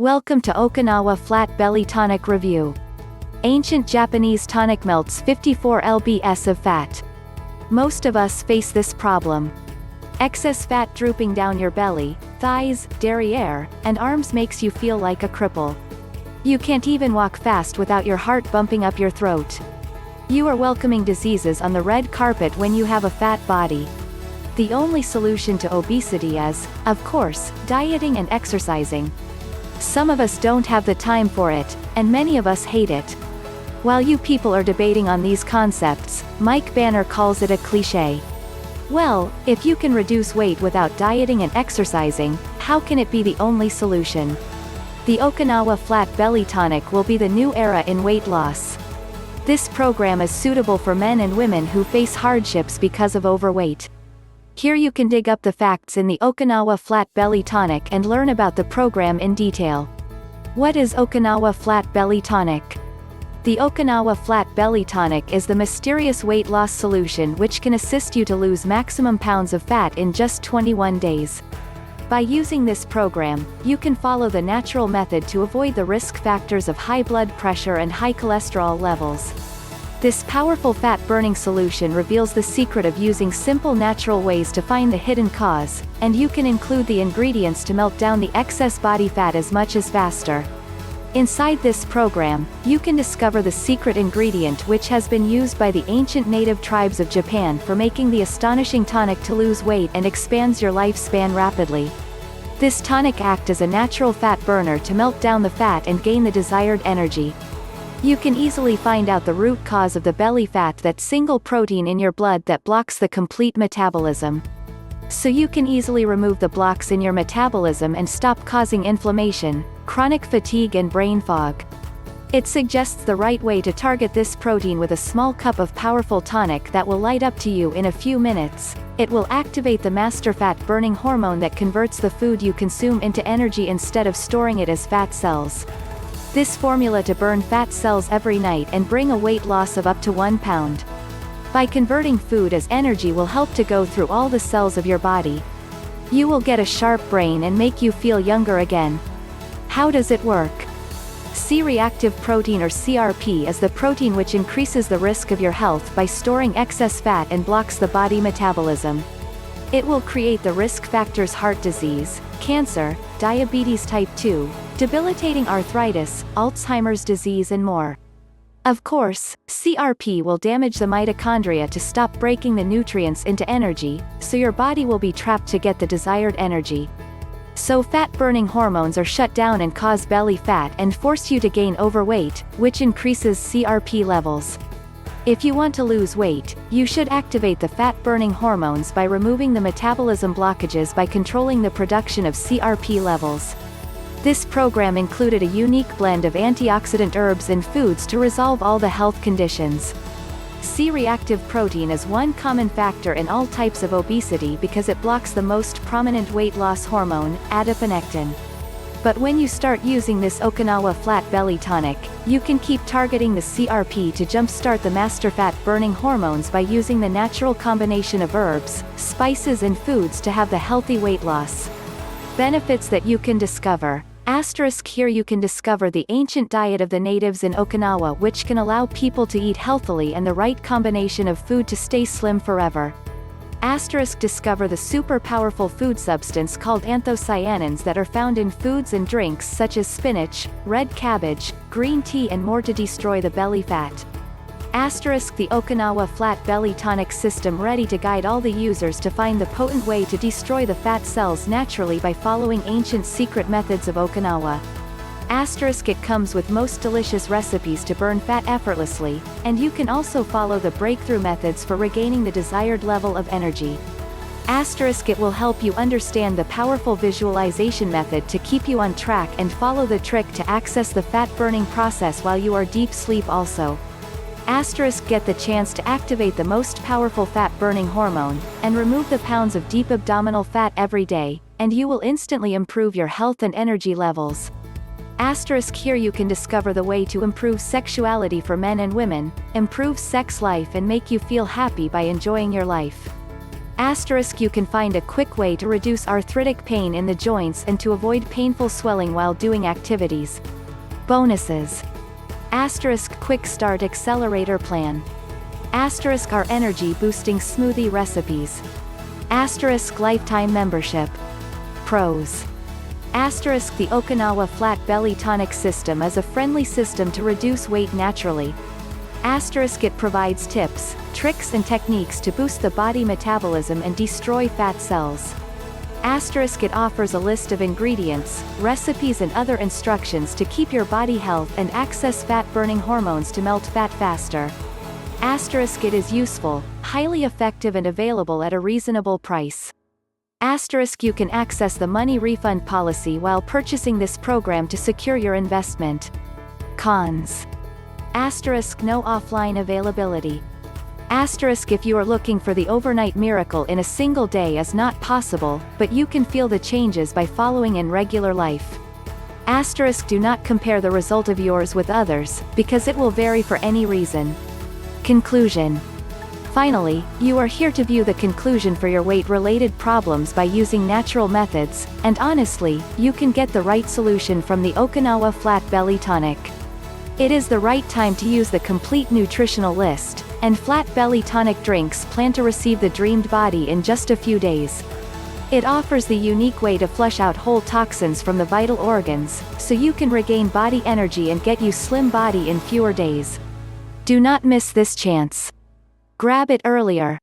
Welcome to Okinawa Flat Belly Tonic Review. Ancient Japanese tonic melts 54 lbs of fat. Most of us face this problem. Excess fat drooping down your belly, thighs, derriere, and arms makes you feel like a cripple. You can't even walk fast without your heart bumping up your throat. You are welcoming diseases on the red carpet when you have a fat body. The only solution to obesity is, of course, dieting and exercising. Some of us don't have the time for it, and many of us hate it. While you people are debating on these concepts, Mike Banner calls it a cliché. Well, if you can reduce weight without dieting and exercising, how can it be the only solution? The Okinawa Flat Belly Tonic will be the new era in weight loss. This program is suitable for men and women who face hardships because of overweight. Here you can dig up the facts in the Okinawa Flat Belly Tonic and learn about the program in detail. What is Okinawa Flat Belly Tonic? The Okinawa Flat Belly Tonic is the mysterious weight loss solution which can assist you to lose maximum pounds of fat in just 21 days. By using this program, you can follow the natural method to avoid the risk factors of high blood pressure and high cholesterol levels. This powerful fat-burning solution reveals the secret of using simple natural ways to find the hidden cause, and you can include the ingredients to melt down the excess body fat as much as faster. Inside this program, you can discover the secret ingredient which has been used by the ancient native tribes of Japan for making the astonishing tonic to lose weight and expands your lifespan rapidly. This tonic acts as a natural fat burner to melt down the fat and gain the desired energy. You can easily find out the root cause of the belly fat, that single protein in your blood that blocks the complete metabolism. So you can easily remove the blocks in your metabolism and stop causing inflammation, chronic fatigue and brain fog. It suggests the right way to target this protein with a small cup of powerful tonic that will light up to you in a few minutes. It will activate the master fat-burning hormone that converts the food you consume into energy instead of storing it as fat cells. This formula to burn fat cells every night and bring a weight loss of up to 1 pound. By converting food as energy will help to go through all the cells of your body. You will get a sharp brain and make you feel younger again. How does it work? C-reactive protein, or CRP, is the protein which increases the risk of your health by storing excess fat and blocks the body metabolism. It will create the risk factors: heart disease, cancer, diabetes type 2, debilitating arthritis, Alzheimer's disease and more. Of course, CRP will damage the mitochondria to stop breaking the nutrients into energy, so your body will be trapped to get the desired energy. So fat-burning hormones are shut down and cause belly fat and force you to gain overweight, which increases CRP levels. If you want to lose weight, you should activate the fat-burning hormones by removing the metabolism blockages by controlling the production of CRP levels. This program included a unique blend of antioxidant herbs and foods to resolve all the health conditions. C-reactive protein is one common factor in all types of obesity because it blocks the most prominent weight loss hormone, adiponectin. But when you start using this Okinawa Flat Belly Tonic, you can keep targeting the CRP to jumpstart the master fat-burning hormones by using the natural combination of herbs, spices and foods to have the healthy weight loss. Benefits that you can discover. Here you can discover the ancient diet of the natives in Okinawa, which can allow people to eat healthily and the right combination of food to stay slim forever. Discover the super powerful food substance called anthocyanins that are found in foods and drinks such as spinach, red cabbage, green tea and more to destroy the belly fat. The Okinawa Flat Belly Tonic system ready to guide all the users to find the potent way to destroy the fat cells naturally by following ancient secret methods of Okinawa. It comes with most delicious recipes to burn fat effortlessly, and you can also follow the breakthrough methods for regaining the desired level of energy. It will help you understand the powerful visualization method to keep you on track and follow the trick to access the fat-burning process while you are deep sleep also. Get the chance to activate the most powerful fat-burning hormone, and remove the pounds of deep abdominal fat every day, and you will instantly improve your health and energy levels. Here you can discover the way to improve sexuality for men and women, improve sex life and make you feel happy by enjoying your life. Asterisk you can find a quick way to reduce arthritic pain in the joints and to avoid painful swelling while doing activities. Bonuses. Asterisk quick start accelerator plan. Asterisk our energy boosting smoothie recipes. Asterisk lifetime membership. Pros. Asterisk the Okinawa Flat Belly Tonic system is a friendly system to reduce weight naturally. Asterisk it provides tips, tricks and techniques to boost the body metabolism and destroy fat cells. Asterisk it offers a list of ingredients, recipes and other instructions to keep your body health and access fat-burning hormones to melt fat faster. Asterisk it is useful, highly effective and available at a reasonable price. Asterisk you can access the money refund policy while purchasing this program to secure your investment. Cons. Asterisk no offline availability. Asterisk if you are looking for the overnight miracle in a single day is not possible, but you can feel the changes by following in regular life. Asterisk do not compare the result of yours with others, because it will vary for any reason. Conclusion. Finally, you are here to view the conclusion for your weight-related problems by using natural methods, and honestly, you can get the right solution from the Okinawa Flat Belly Tonic. It is the right time to use the complete nutritional list, and Flat Belly Tonic drinks plan to receive the dreamed body in just a few days. It offers the unique way to flush out whole toxins from the vital organs, so you can regain body energy and get you slim body in fewer days. Do not miss this chance. Grab it earlier.